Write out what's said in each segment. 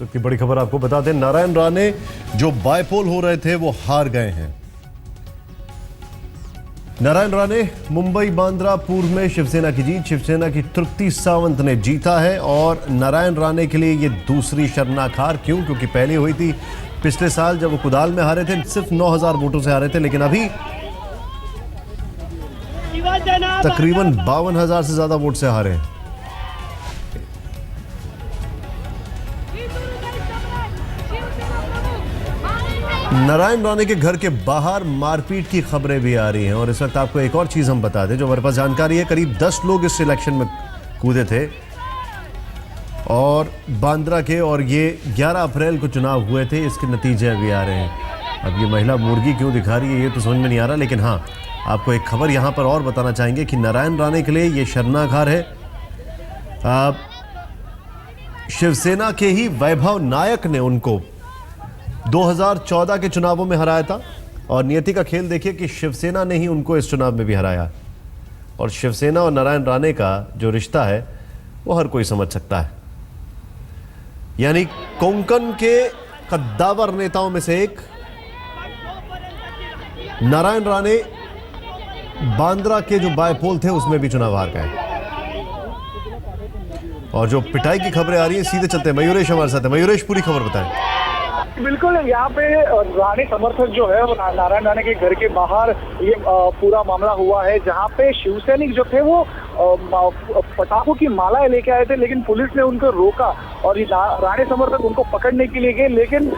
इस वक्त की बड़ी खबर आपको बता दें, नारायण राणे जो बायपोल हो रहे थे वो हार गए हैं। नारायण राणे मुंबई बांद्रा पूर्व में शिवसेना की जीत, शिवसेना की तृप्ति सावंत ने जीता है और नारायण राणे के लिए ये दूसरी शर्मनाक हार। क्यों? क्योंकि पहली हुई थी पिछले साल जब वो कुदाल में हारे थे, सिर्फ 9,000 वोटों से हारे थे, लेकिन अभी तकरीबन 52,000 से ज्यादा वोट से हारे हैं। नारायण राणे के घर के बाहर मारपीट की खबरें भी आ रही हैं और इस वक्त आपको एक और चीज हम बता दें जो हमारे पास जानकारी है। करीब 10 लोग इस इलेक्शन में कूदे थे और बांद्रा के, और ये 11 अप्रैल को चुनाव हुए थे। इसके नतीजे अभी आ रहे हैं। अब ये महिला मुर्गी क्यों दिखा रही है ये तो समझ में नहीं आ रहा, लेकिन हाँ, आपको एक खबर यहां पर और बताना चाहेंगे कि नारायण राणे के लिए ये शर्मनाक हार है। शिवसेना के ही वैभव नायक ने उनको 2014 के चुनावों में हराया था और नियति का खेल देखिए कि शिवसेना ने ही उनको इस चुनाव में भी हराया। और शिवसेना और नारायण राणे का जो रिश्ता है वो हर कोई समझ सकता है। यानी कोंकण के कद्दावर नेताओं में से एक नारायण राणे बांद्रा के जो बायपोल थे उसमें भी चुनाव हार गए। और जो पिटाई की खबरें आ रही हैं, सीधे चलते हैं मयूरेश हमारे साथ है। मयूरेश, पूरी खबर बताएं। बिल्कुल, यहाँ पे राणे समर्थक जो है वो नारायण राणे के घर के बाहर ये पूरा मामला हुआ है, जहाँ पे शिवसैनिक जो थे वो पटाखों की मालाएं लेके आए थे, लेकिन पुलिस ने उनको रोका और ये राणे समर्थक उनको पकड़ने के लिए गए, लेकिन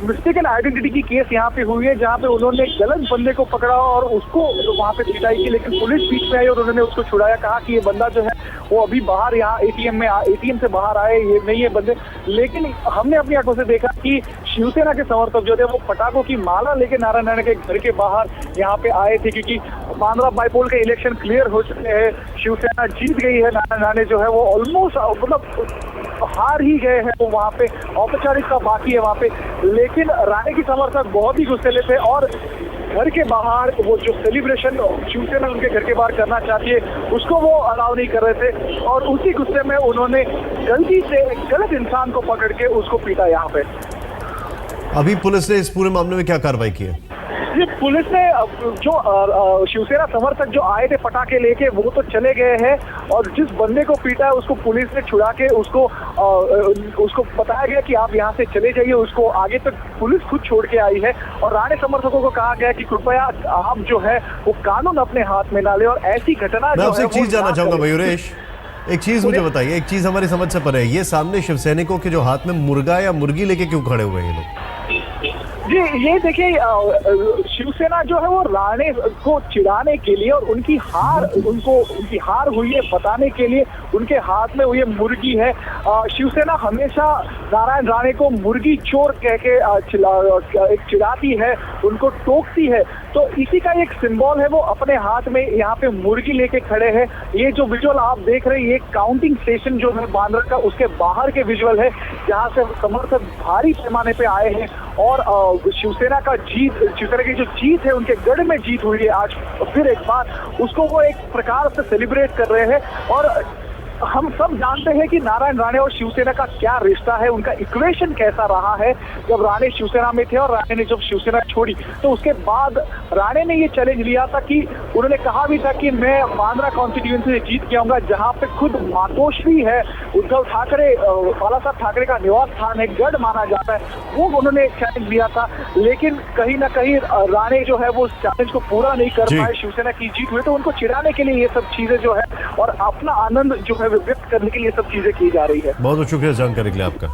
मिस्टेकन आइडेंटिटी की केस यहाँ पे हुई है, जहाँ पे उन्होंने गलत बंदे को पकड़ा और उसको वहाँ पे पिटाई की, लेकिन पुलिस बीच में आई और उन्होंने उसको छुड़ाया। कहा कि ये बंदा जो है वो अभी बाहर यहाँ एटीएम से बाहर आए, ये नहीं है बंदे। लेकिन हमने अपनी आंखों से देखा कि शिवसेना के समर्थक जो थे वो पटाखों की माला लेके नारायण राणे के घर के बाहर यहाँ पे आए थे, क्योंकि बांद्रा बायपोल के इलेक्शन क्लियर हो चुके हैं, शिवसेना जीत गई है। नारायण राणे जो है वो ऑलमोस्ट मतलब हार ही गए हैं, वो वहाँ पे औपचारिकता बाकी है वहाँ पे। लेकिन राणे की समर्थक बहुत ही गुस्से थे और घर के बाहर वो जो सेलिब्रेशन शिवसेना उनके घर के बाहर करना चाहती है उसको वो अलाउ नहीं कर रहे थे और उसी गुस्से में उन्होंने गलती से गलत इंसान को पकड़ के उसको पीटा। यहाँ पे अभी पुलिस ने इस पूरे मामले में क्या कार्रवाई की है? जी, पुलिस ने जो शिवसेना समर्थक जो आए थे पटाखे लेके वो तो चले गए हैं और जिस बंदे को पीटा है उसको पुलिस ने छुड़ा के उसको बताया गया कि आप यहाँ से चले जाइए। उसको आगे तक पुलिस खुद छोड़ के आई है और राणे समर्थकों को कहा गया कि कृपया आप जो है वो कानून अपने हाथ में ना ले और ऐसी घटना। मैं आपसे एक चीज जानना चाहूंगा मयूरेश, एक चीज मुझे बताइए, एक चीज हमारी समझ से परे है, ये सामने शिवसैनिकों के जो हाथ में मुर्गा या मुर्गी लेके क्यों खड़े हुए हैं ये लोग? जी, ये देखिए, शिवसेना जो है वो राणे को चिढ़ाने के लिए और उनकी हार हुई है बताने के लिए उनके हाथ में वो ये मुर्गी है। शिवसेना हमेशा नारायण राणे को मुर्गी चोर कह के चिढ़ाती है, उनको टोकती है, तो इसी का एक सिंबल है। वो अपने हाथ में यहाँ पे मुर्गी लेके खड़े हैं। ये जो विजुअल आप देख रहे हैं ये काउंटिंग स्टेशन जो है बांद्रा का उसके बाहर के विजुअल है, जहाँ से समर्थक भारी पैमाने पे आए हैं और शिवसेना की जो जीत है उनके गढ़ में जीत हुई है आज फिर एक बार, उसको वो एक प्रकार से सेलिब्रेट कर रहे हैं। और हम सब जानते हैं कि नारायण राणे और शिवसेना का क्या रिश्ता है, उनका इक्वेशन कैसा रहा है। जब राणे शिवसेना में थे और राणे ने जब शिवसेना छोड़ी तो उसके बाद राणे ने ये चैलेंज लिया था कि उन्होंने कहा भी था कि मैं बांद्रा कॉन्स्टिट्यूएंसी से जीत के आऊंगा, जहां पे खुद मातोश्री है, उद्धव ठाकरे, बाला साहब ठाकरे का निवास स्थान है, गढ़ माना जाता है, वो उन्होंने चैलेंज लिया था। लेकिन कहीं ना कहीं राणे जो है वो उस चैलेंज को पूरा नहीं कर पाए, शिवसेना की जीत हुई, तो उनको चिढ़ाने के लिए ये सब चीजें जो है और अपना आनंद जो है व्यक्त करने के लिए सब चीजें की जा रही है। बहुत बहुत शुक्रिया जानकारी के लिए आपका।